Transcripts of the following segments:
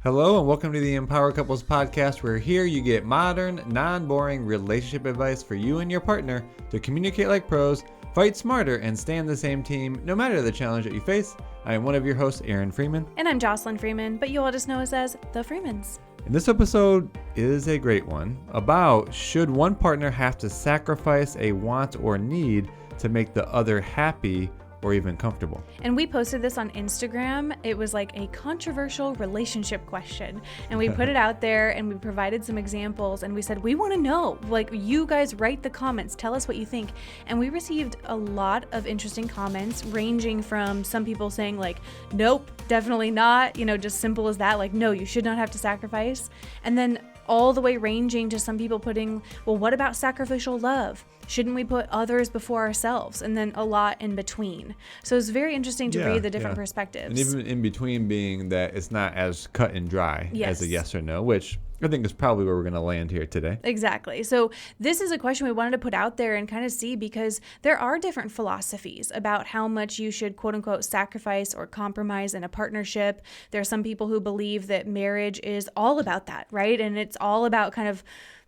Hello and welcome to the Empower Couples podcast, where here you get modern, non-boring relationship advice for you and your partner to communicate like pros, fight smarter, and stay on the same team no matter the challenge that you face. I am one of your hosts, Aaron Freeman. And I'm Jocelyn Freeman, but you all just know us as the Freemans. And this episode is a great one about should one partner have to sacrifice a want or need to make the other happy or even comfortable. And we posted this on Instagram. It was like a controversial relationship question. And we put it out there and we provided some examples and we said, we want to know, like, you guys write the comments, tell us what you think. And we received a lot of interesting comments, ranging from some people saying like, nope, definitely not, just simple as that, like, no, you should not have to sacrifice. And then all the way ranging to some people putting, well, what about sacrificial love? Shouldn't we put others before ourselves? And then a lot in between. So it's very interesting to read the different perspectives. And even in between being that it's not as cut and dry as a yes or no, which I think is probably where we're going to land here today. Exactly. So this is a question we wanted to put out there and kind of see, because there are different philosophies about how much you should, quote unquote, sacrifice or compromise in a partnership. There are some people who believe that marriage is all about that, right? And it's all about kind of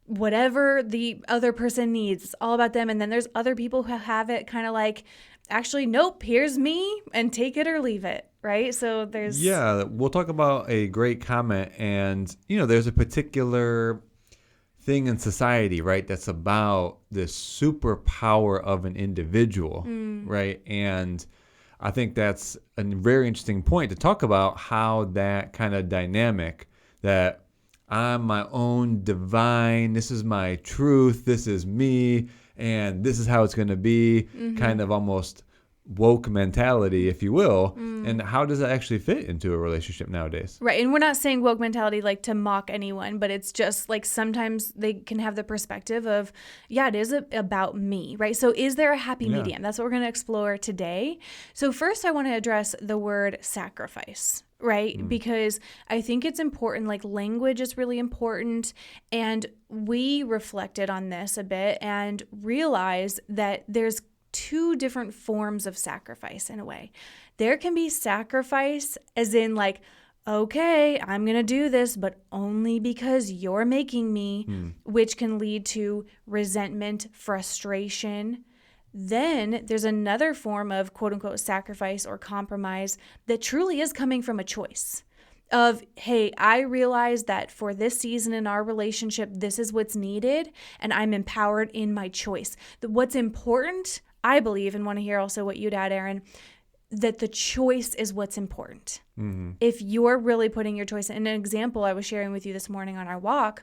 whatever the other person needs. It's all about them. And then there's other people who have it kind of like, actually, nope, here's me and take it or leave it, right? So there's... Yeah, we'll talk about a great comment. And, there's a particular thing in society, right, that's about this superpower of an individual, right? And I think that's a very interesting point to talk about, how that kind of dynamic that I'm my own divine, this is my truth, this is me, and this is how it's going to be, kind of almost woke mentality, if you will. And how does that actually fit into a relationship nowadays? Right. And we're not saying woke mentality like to mock anyone, but it's just like sometimes they can have the perspective of, yeah, it is about me, right? So is there a happy medium? That's what we're going to explore today. So first I want to address the word sacrifice. Right? Because I think it's important, like language is really important. And we reflected on this a bit and realized that there's two different forms of sacrifice in a way. There can be sacrifice as in like, okay, I'm going to do this, but only because you're making me, which can lead to resentment, frustration. Then there's another form of quote unquote sacrifice or compromise that truly is coming from a choice of, hey, I realize that for this season in our relationship, this is what's needed, and I'm empowered in my choice. What's important, I believe, and want to hear also what you'd add, Aaron, that the choice is what's important. If you're really putting your choice in. An example I was sharing with you this morning on our walk,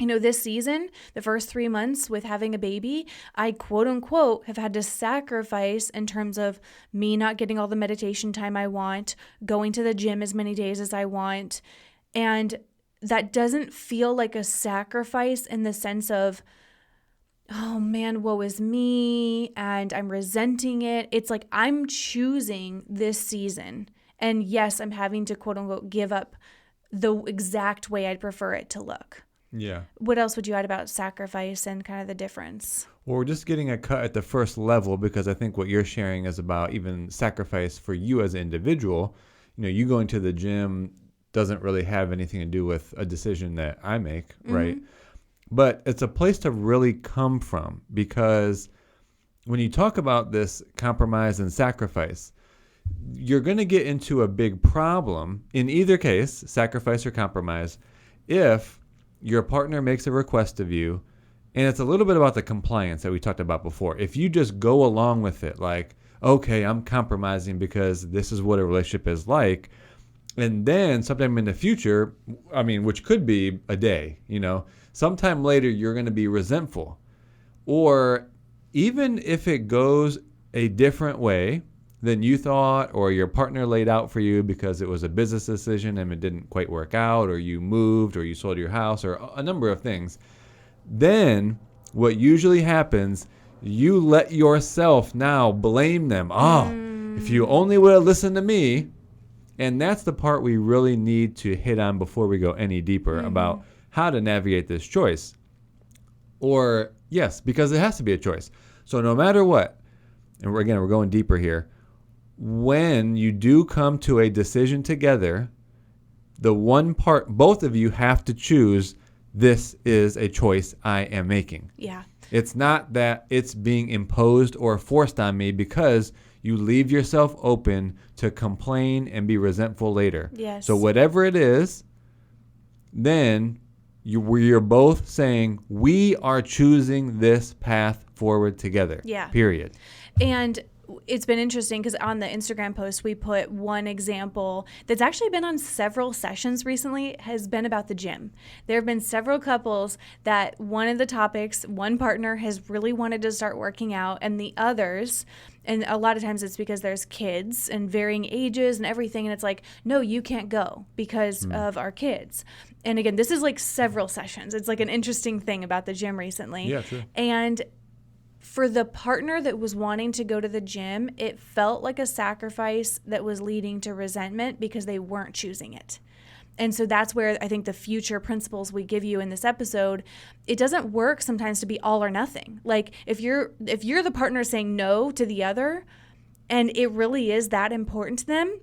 this season, the first 3 months with having a baby, I quote unquote have had to sacrifice in terms of me not getting all the meditation time I want, going to the gym as many days as I want. And that doesn't feel like a sacrifice in the sense of, oh man, woe is me, and I'm resenting it. It's like I'm choosing this season. And yes, I'm having to quote unquote give up the exact way I'd prefer it to look. Yeah. What else would you add about sacrifice and kind of the difference? Well, we're just getting a cut at the first level, because I think what you're sharing is about even sacrifice for you as an individual. You going to the gym doesn't really have anything to do with a decision that I make, right? But it's a place to really come from, because when you talk about this compromise and sacrifice, you're going to get into a big problem in either case, sacrifice or compromise, if your partner makes a request of you, and it's a little bit about the compliance that we talked about before. If you just go along with it, like, okay, I'm compromising because this is what a relationship is like, and then sometime in the future, which could be a day, sometime later you're going to be resentful. Or even if it goes a different way than you thought, or your partner laid out for you because it was a business decision and it didn't quite work out, or you moved, or you sold your house, or a number of things, then what usually happens, you let yourself now blame them. If you only would have listened to me. And that's the part we really need to hit on before we go any deeper about how to navigate this choice. Or, yes, because it has to be a choice. So no matter what, and we're going deeper here, when you do come to a decision together, the one part, both of you have to choose, this is a choice I am making. Yeah. It's not that it's being imposed or forced on me, because you leave yourself open to complain and be resentful later. Yes. So whatever it is, then you're both saying, we are choosing this path forward together. Yeah. Period. And it's been interesting because on the Instagram post, we put one example that's actually been on several sessions recently, has been about the gym. There have been several couples that one of the topics, one partner has really wanted to start working out, and the others, and a lot of times it's because there's kids and varying ages and everything, and it's like, no, you can't go because of our kids. And again, this is like several sessions. It's like an interesting thing about the gym recently. Yeah, true. And for the partner that was wanting to go to the gym, it felt like a sacrifice that was leading to resentment because they weren't choosing it. And so that's where I think the future principles we give you in this episode, it doesn't work sometimes to be all or nothing. Like if you're the partner saying no to the other, and it really is that important to them,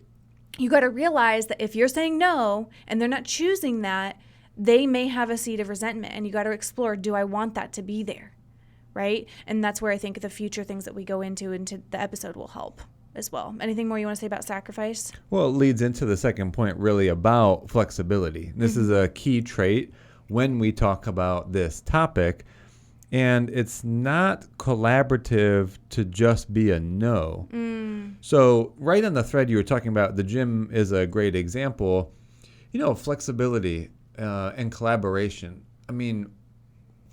you got to realize that if you're saying no and they're not choosing that, they may have a seed of resentment, and you got to explore, do I want that to be there? Right? And that's where I think the future things that we go into the episode will help as well. Anything more you want to say about sacrifice? Well, it leads into the second point really about flexibility. This is a key trait when we talk about this topic, and it's not collaborative to just be a no. So right on the thread you were talking about, the gym is a great example. Flexibility and collaboration. I mean,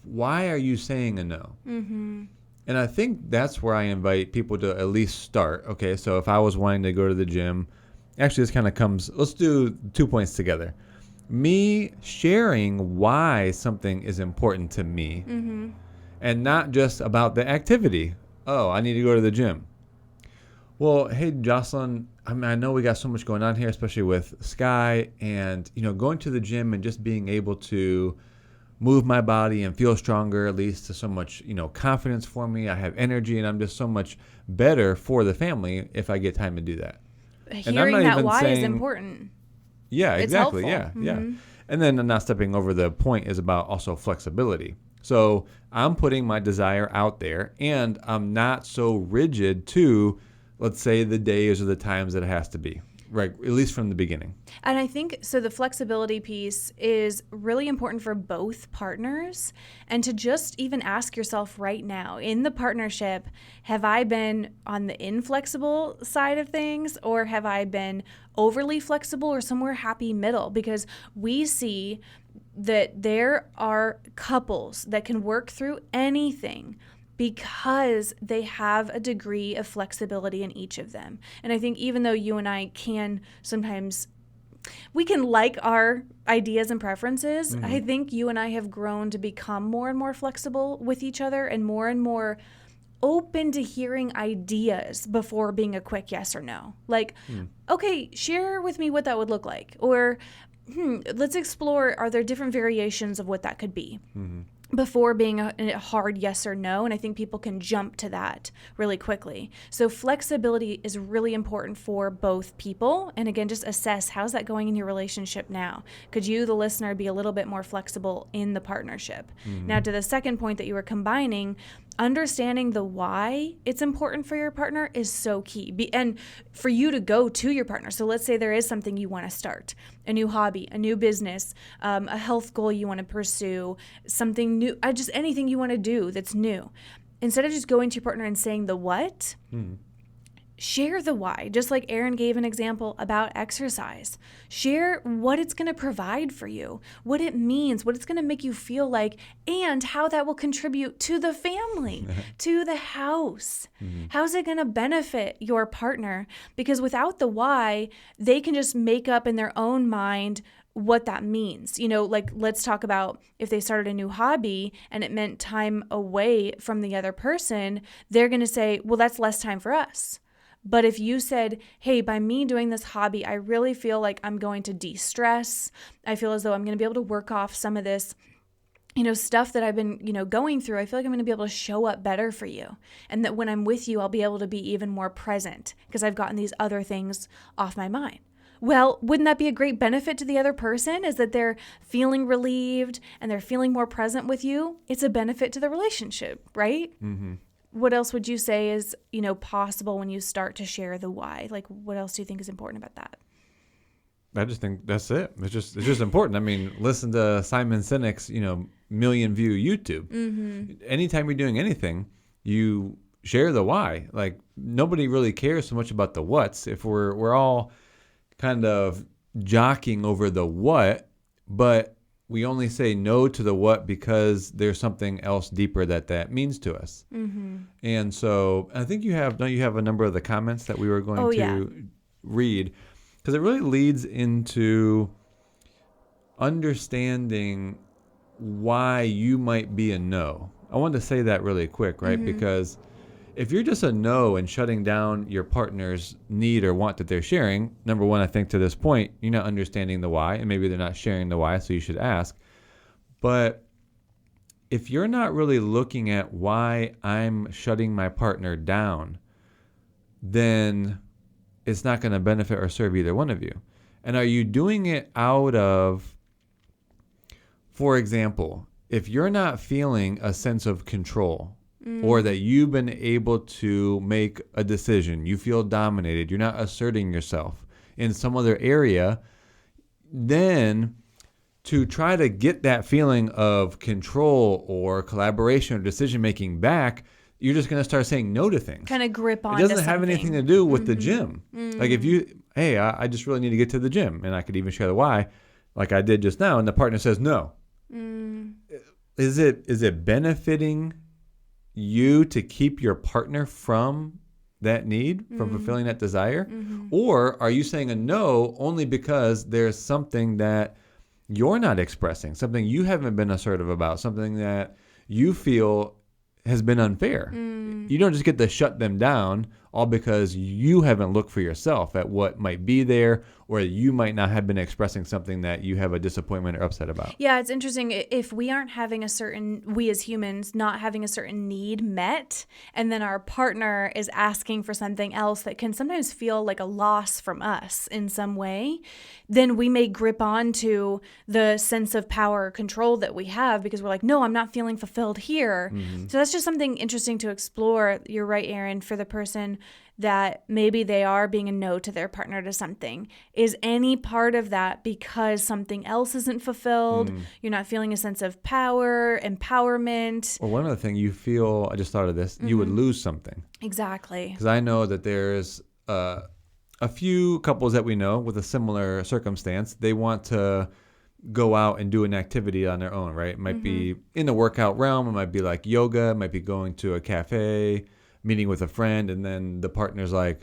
why are you saying a no? Mm-hmm. And I think that's where I invite people to at least start. Okay, so if I was wanting to go to the gym, actually this kind of comes, let's do 2 points together. Me sharing why something is important to me, and not just about the activity. Oh, I need to go to the gym. Well, hey, Jocelyn, I know we got so much going on here, especially with Sky, and going to the gym and just being able to move my body and feel stronger leads to so much, confidence for me. I have energy, and I'm just so much better for the family if I get time to do that. Hearing that why is important. Yeah, It's exactly. helpful. Yeah. And then I'm not stepping over the point is about also flexibility. So I'm putting my desire out there, and I'm not so rigid to, let's say, the days or the times that it has to be. Right, at least from the beginning. And I think, so the flexibility piece is really important for both partners. And to just even ask yourself right now, in the partnership, have I been on the inflexible side of things, or have I been overly flexible, or somewhere happy middle? Because we see that there are couples that can work through anything because they have a degree of flexibility in each of them. And I think even though you and I can sometimes, we can like our ideas and preferences, I think you and I have grown to become more and more flexible with each other, and more open to hearing ideas before being a quick yes or no. Like, okay, share with me what that would look like. Or let's explore, are there different variations of what that could be? Before being a hard yes or no. And I think people can jump to that really quickly. So flexibility is really important for both people. And again, just assess, how's that going in your relationship now? Could you, the listener, be a little bit more flexible in the partnership? Now, to the second point that you were combining, understanding the why it's important for your partner is so key. And for you to go to your partner. So let's say there is something you want to start, a new hobby, a new business, a health goal you want to pursue, something new, just anything you want to do that's new. Instead of just going to your partner and saying the what, share the why. Just like Aaron gave an example about exercise. Share what it's going to provide for you, what it means, what it's going to make you feel like, and how that will contribute to the family, to the house. How's it going to benefit your partner? Because without the why, they can just make up in their own mind what that means. Like, let's talk about if they started a new hobby and it meant time away from the other person, they're going to say, well, that's less time for us. But if you said, hey, by me doing this hobby, I really feel like I'm going to de-stress. I feel as though I'm going to be able to work off some of this, stuff that I've been, going through. I feel like I'm going to be able to show up better for you. And that when I'm with you, I'll be able to be even more present because I've gotten these other things off my mind. Well, wouldn't that be a great benefit to the other person, is that they're feeling relieved and they're feeling more present with you? It's a benefit to the relationship, right? Mm-hmm. What else would you say is, possible when you start to share the why? Like, what else do you think is important about that? I just think that's it. It's just important. I mean, listen to Simon Sinek's, million view YouTube. Mm-hmm. Anytime you're doing anything, you share the why. Like, nobody really cares so much about the what's. If we're all kind of jockeying over the what, but we only say no to the what because there's something else deeper that means to us. Mm-hmm. And so I think don't you have a number of the comments that we were going to read? Because it really leads into understanding why you might be a no. I wanted to say that really quick, right? Mm-hmm. Because if you're just a no and shutting down your partner's need or want that they're sharing, number one, I think to this point, you're not understanding the why, and maybe they're not sharing the why, so you should ask. But if you're not really looking at why I'm shutting my partner down, then it's not going to benefit or serve either one of you. And are you doing it out of, for example, if you're not feeling a sense of control or that you've been able to make a decision, you feel dominated, you're not asserting yourself in some other area, then to try to get that feeling of control or collaboration or decision making back, you're just going to start saying no to things. Kind of grip on. It doesn't have anything to do with the gym. Mm-hmm. Like if I just really need to get to the gym, and I could even share the why, like I did just now, and the partner says no. Is it benefiting you to keep your partner from that need, from fulfilling that desire? Or are you saying a no only because there's something that you're not expressing, something you haven't been assertive about, something that you feel has been unfair? You don't just get to shut them down all because you haven't looked for yourself at what might be there, or you might not have been expressing something that you have a disappointment or upset about. Yeah, it's interesting. If we aren't having we as humans, not having a certain need met, and then our partner is asking for something else that can sometimes feel like a loss from us in some way, then we may grip on to the sense of power or control that we have because we're like, no, I'm not feeling fulfilled here. So that's just something interesting to explore. You're right, Aaron, for the person that maybe they are being a no to their partner to something. Is any part of that because something else isn't fulfilled? You're not feeling a sense of power, empowerment. Or one other thing you feel, I just thought of this, you would lose something. Exactly. Because I know that there's a few couples that we know with a similar circumstance. They want to go out and do an activity on their own, right? It might be in the workout realm. It might be like yoga. It might be going to a cafe, meeting with a friend, and then the partner's like,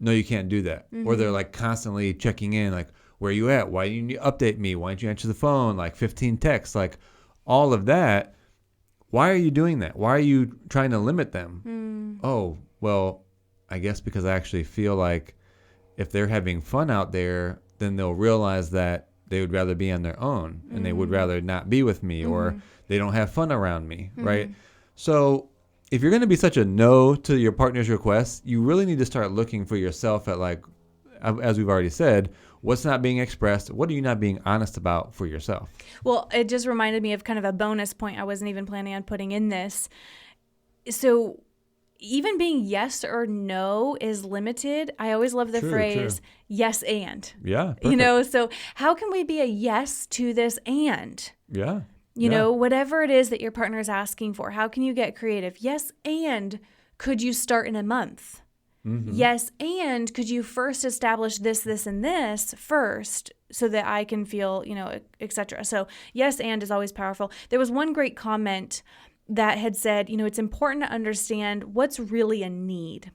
no, you can't do that. Or they're like constantly checking in, like, where are you at? Why didn't you update me? Why didn't you answer the phone? Like 15 texts, like all of that. Why are you doing that? Why are you trying to limit them? Oh, well, I guess because I actually feel like if they're having fun out there, then they'll realize that they would rather be on their own and they would rather not be with me, or they don't have fun around me, right? So if you're going to be such a no to your partner's request, you really need to start looking for yourself at, like, as we've already said, what's not being expressed? What are you not being honest about for yourself? Well, it just reminded me of kind of a bonus point I wasn't even planning on putting in this. So even being yes or no is limited. I always love the phrase, yes and. Yeah, perfect. So how can we be a yes to this and? Yeah. You know, whatever it is that your partner is asking for, how can you get creative? Yes, and could you start in a month? Yes, and could you first establish this, and this first so that I can feel, et cetera. So yes, and is always powerful. There was one great comment that had said, it's important to understand what's really a need.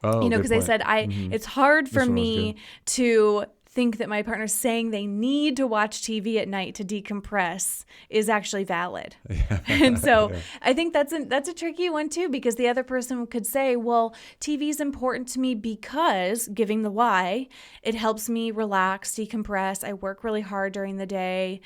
Oh, because they said, it's hard for me to think that my partner saying they need to watch TV at night to decompress is actually valid. And so I think that's a tricky one too, because the other person could say, well, TV is important to me because, giving the why, it helps me relax, decompress. I work really hard during the day.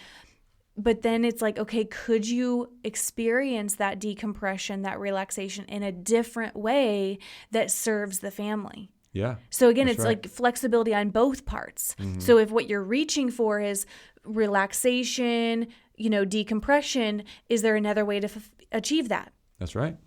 But then it's like, okay, could you experience that decompression, that relaxation in a different way that serves the family? Yeah. So again, That's it's right. like flexibility on both parts. So if what you're reaching for is relaxation, decompression, is there another way to achieve that? That's right.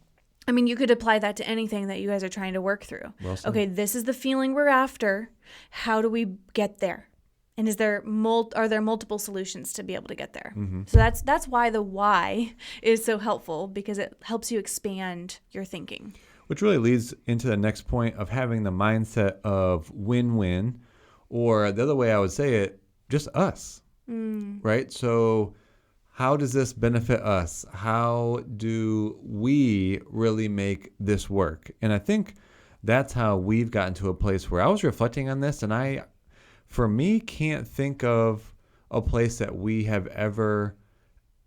I mean, you could apply that to anything that you guys are trying to work through. Well said. Okay, this is the feeling we're after. How do we get there? And are there multiple solutions to be able to get there? So that's why the why is so helpful, because it helps you expand your thinking. Which really leads into the next point of having the mindset of win-win, or the other way I would say it, just us, right? So how does this benefit us? How do we really make this work? And I think that's how we've gotten to a place where I was reflecting on this, and I, for me, can't think of a place that we have ever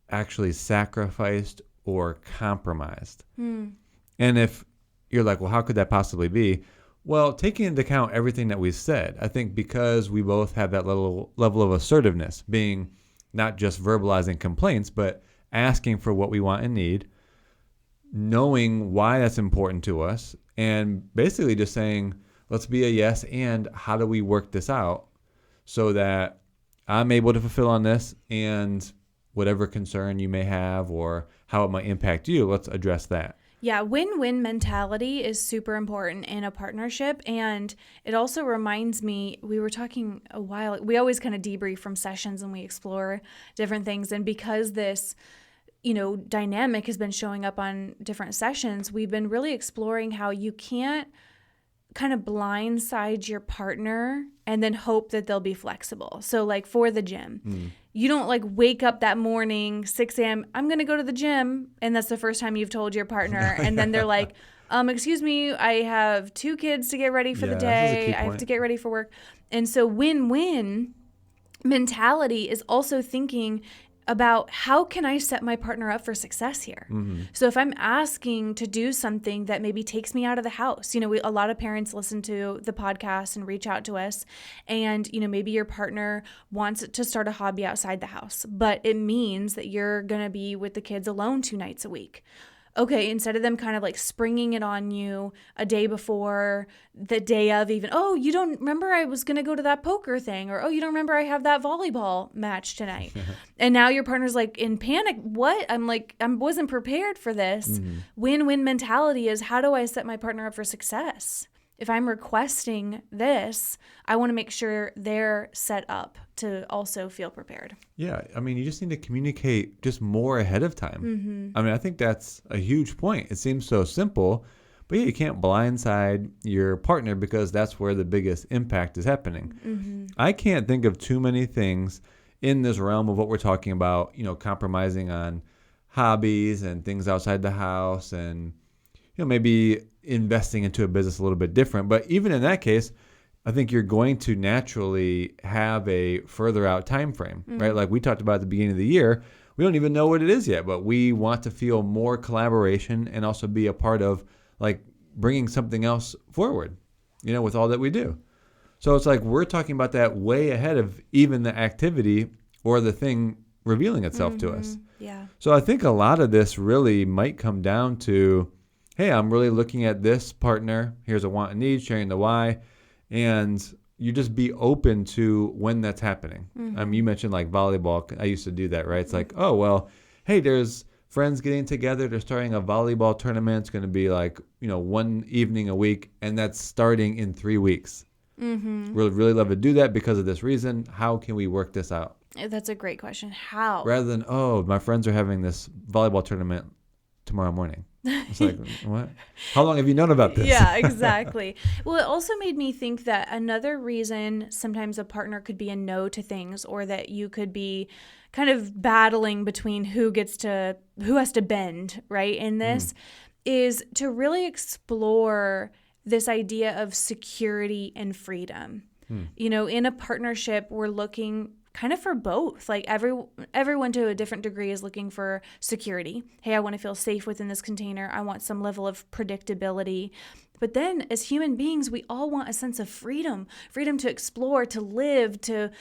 actually sacrificed or compromised. And if you're like, well, how could that possibly be? Well, taking into account everything that we've said, I think because we both have that level of assertiveness, being not just verbalizing complaints, but asking for what we want and need, knowing why that's important to us, and basically just saying, let's be a yes, and how do we work this out so that I'm able to fulfill on this, and whatever concern you may have or how it might impact you, let's address that. Yeah, win-win mentality is super important in a partnership. And it also reminds me, we were talking a while, we always kind of debrief from sessions and we explore different things. And because this, dynamic has been showing up on different sessions, we've been really exploring how you can't kind of blindside your partner and then hope that they'll be flexible. So like for the gym, you don't like wake up that morning, 6 a.m., I'm going to go to the gym. And that's the first time you've told your partner. And then they're like, excuse me, I have 2 kids to get ready for the day. I have to get ready for work. And so win-win mentality is also thinking about how can I set my partner up for success here? So if I'm asking to do something that maybe takes me out of the house, a lot of parents listen to the podcast and reach out to us, and maybe your partner wants to start a hobby outside the house, but it means that you're going to be with the kids alone 2 nights a week. Okay, instead of them kind of like springing it on you a day before, the day of even, oh, you don't remember I was going to go to that poker thing, or, oh, you don't remember I have that volleyball match tonight. And now your partner's like in panic. What? I'm like, I wasn't prepared for this. Win-win mentality is, how do I set my partner up for success? If I'm requesting this, I want to make sure they're set up to also feel prepared. Yeah, I mean, you just need to communicate just more ahead of time. I mean, I think that's a huge point. It seems so simple, but yeah, you can't blindside your partner because that's where the biggest impact is happening. I can't think of too many things in this realm of what we're talking about, compromising on hobbies and things outside the house, and maybe investing into a business a little bit different. But even in that case, I think you're going to naturally have a further out time frame, right? Like we talked about at the beginning of the year, we don't even know what it is yet, but we want to feel more collaboration and also be a part of like bringing something else forward, with all that we do. So it's like we're talking about that way ahead of even the activity or the thing revealing itself to us. Yeah. So I think a lot of this really might come down to, hey, I'm really looking at this partner. Here's a want and need, sharing the why. And you just be open to when that's happening. You mentioned like volleyball. I used to do that, right? It's like, oh, well, hey, there's friends getting together. They're starting a volleyball tournament. It's going to be like, one evening a week. And that's starting in 3 weeks. Really love to do that because of this reason. How can we work this out? That's a great question. How? Rather than, oh, my friends are having this volleyball tournament tomorrow morning. It's like, what? How long have you known about this? Yeah, exactly. Well, it also made me think that another reason sometimes a partner could be a no to things, or that you could be kind of battling between who has to bend, right, in this, is to really explore this idea of security and freedom. In a partnership, we're looking kind of for both. Like everyone to a different degree is looking for security. Hey, I want to feel safe within this container. I want some level of predictability. But then as human beings, we all want a sense of freedom to explore, to live, to,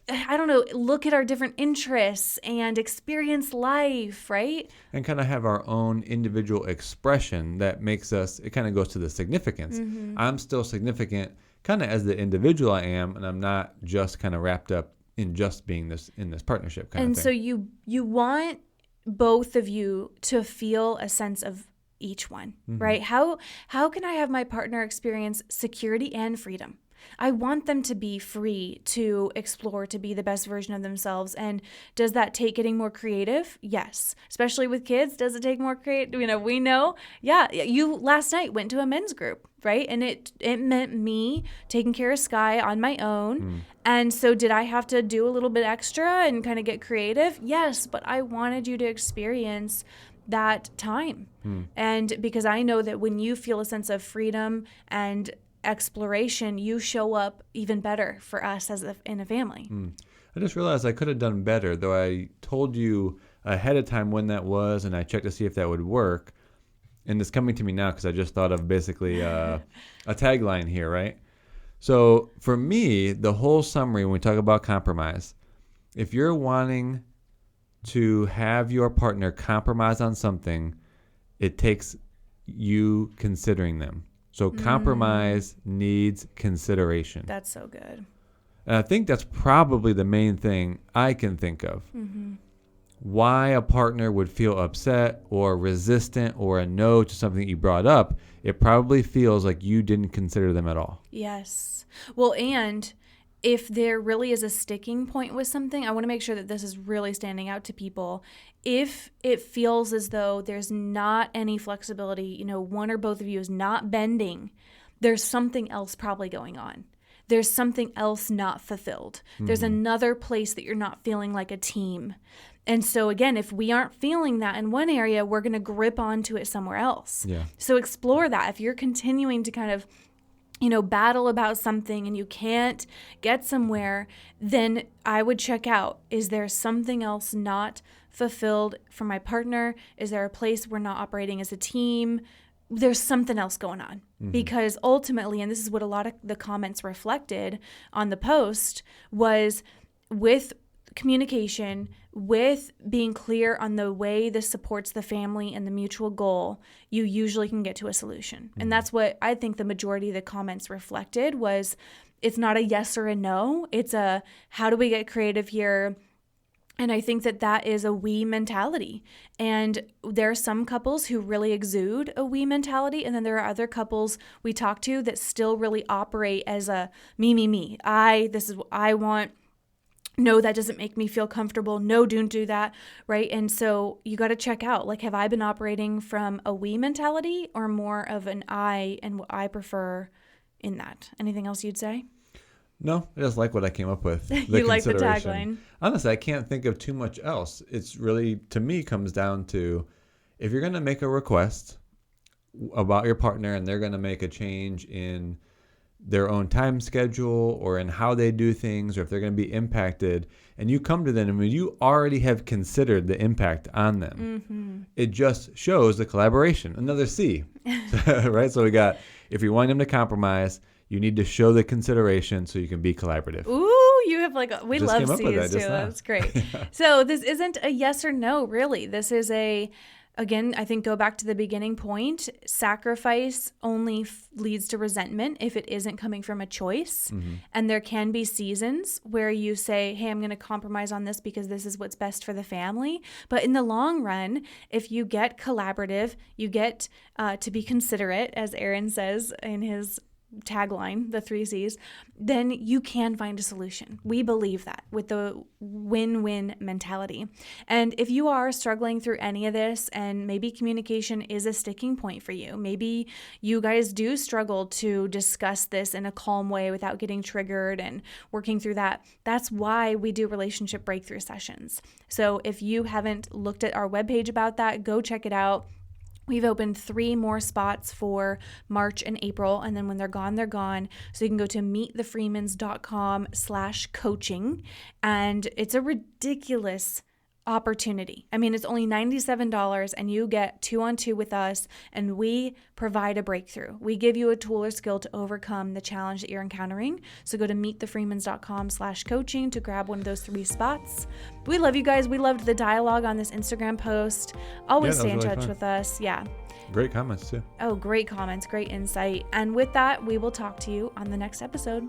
I don't know, look at our different interests and experience life, right? And kind of have our own individual expression that makes us, it kind of goes to the significance. I'm still significant kind of as the individual I am, and I'm not just kind of wrapped up in just being this in this partnership kind And of thing. so you want both of you to feel a sense of each one, right? How can I have my partner experience security and freedom? I want them to be free to explore, to be the best version of themselves. And does that take getting more creative? Yes. Especially with kids, does it take more creative? We know. Yeah, you last night went to a men's group, right? And it meant me taking care of Sky on my own. And so did I have to do a little bit extra and kind of get creative? Yes, but I wanted you to experience that time. And because I know that when you feel a sense of freedom and exploration, you show up even better for us as in a family. I just realized I could have done better, though I told you ahead of time when that was, and I checked to see if that would work. And it's coming to me now because I just thought of basically a tagline here, right? So for me, the whole summary, when we talk about compromise, if you're wanting to have your partner compromise on something, it takes you considering them. So compromise needs consideration. That's so good. And I think that's probably the main thing I can think of. Why a partner would feel upset or resistant or a no to something that you brought up, it probably feels like you didn't consider them at all. Yes. Well, and if there really is a sticking point with something, I want to make sure that this is really standing out to people. If it feels as though there's not any flexibility, one or both of you is not bending, there's something else probably going on. There's something else not fulfilled. There's another place that you're not feeling like a team. And so again, if we aren't feeling that in one area, we're going to grip onto it somewhere else. Yeah. So explore that. If you're continuing to kind of battle about something and you can't get somewhere, then I would check out. Is there something else not fulfilled for my partner? Is there a place we're not operating as a team? There's something else going on. Because ultimately, and this is what a lot of the comments reflected on the post, was with communication, with being clear on the way this supports the family and the mutual goal, you usually can get to a solution. And that's what I think the majority of the comments reflected was, it's not a yes or a no. It's a, how do we get creative here? And I think that is a we mentality. And there are some couples who really exude a we mentality. And then there are other couples we talk to that still really operate as a me. This is what I want. No, that doesn't make me feel comfortable. No, don't do that, right? And so you got to check out, like, have I been operating from a we mentality or more of an I and what I prefer in that? Anything else you'd say? No, I just like what I came up with. You like the tagline. Honestly, I can't think of too much else. It's really, to me, comes down to, if you're going to make a request about your partner and they're going to make a change in their own time schedule or in how they do things, or if they're going to be impacted, and you come to them and you already have considered the impact on them, it just shows the collaboration. Another C, right? So we got, if you want them to compromise, you need to show the consideration so you can be collaborative. Ooh, you have we Just love came up with C's that too. just now. That's great. So this isn't a yes or no, really. This is again, I think go back to the beginning point. Sacrifice only leads to resentment if it isn't coming from a choice. And there can be seasons where you say, hey, I'm going to compromise on this because this is what's best for the family. But in the long run, if you get collaborative, you get to be considerate, as Aaron says in his tagline, the 3 C's, then you can find a solution. We believe that with the win-win mentality. And if you are struggling through any of this and maybe communication is a sticking point for you, maybe you guys do struggle to discuss this in a calm way without getting triggered and working through that, that's why we do relationship breakthrough sessions. So if you haven't looked at our webpage about that, go check it out. We've opened 3 more spots for March and April, and then when they're gone, they're gone. So you can go to meetthefreemans.com/coaching, and it's a ridiculous opportunity. I mean, it's only $97 and you get 2-on-2 with us, and we provide a breakthrough. We give you a tool or skill to overcome the challenge that you're encountering. So go to meetthefreemans.com/coaching to grab one of those 3 spots. We love you guys. We loved the dialogue on this Instagram post. Always stay in touch with us. Yeah. Great comments too. Oh, great comments, great insight. And with that, we will talk to you on the next episode.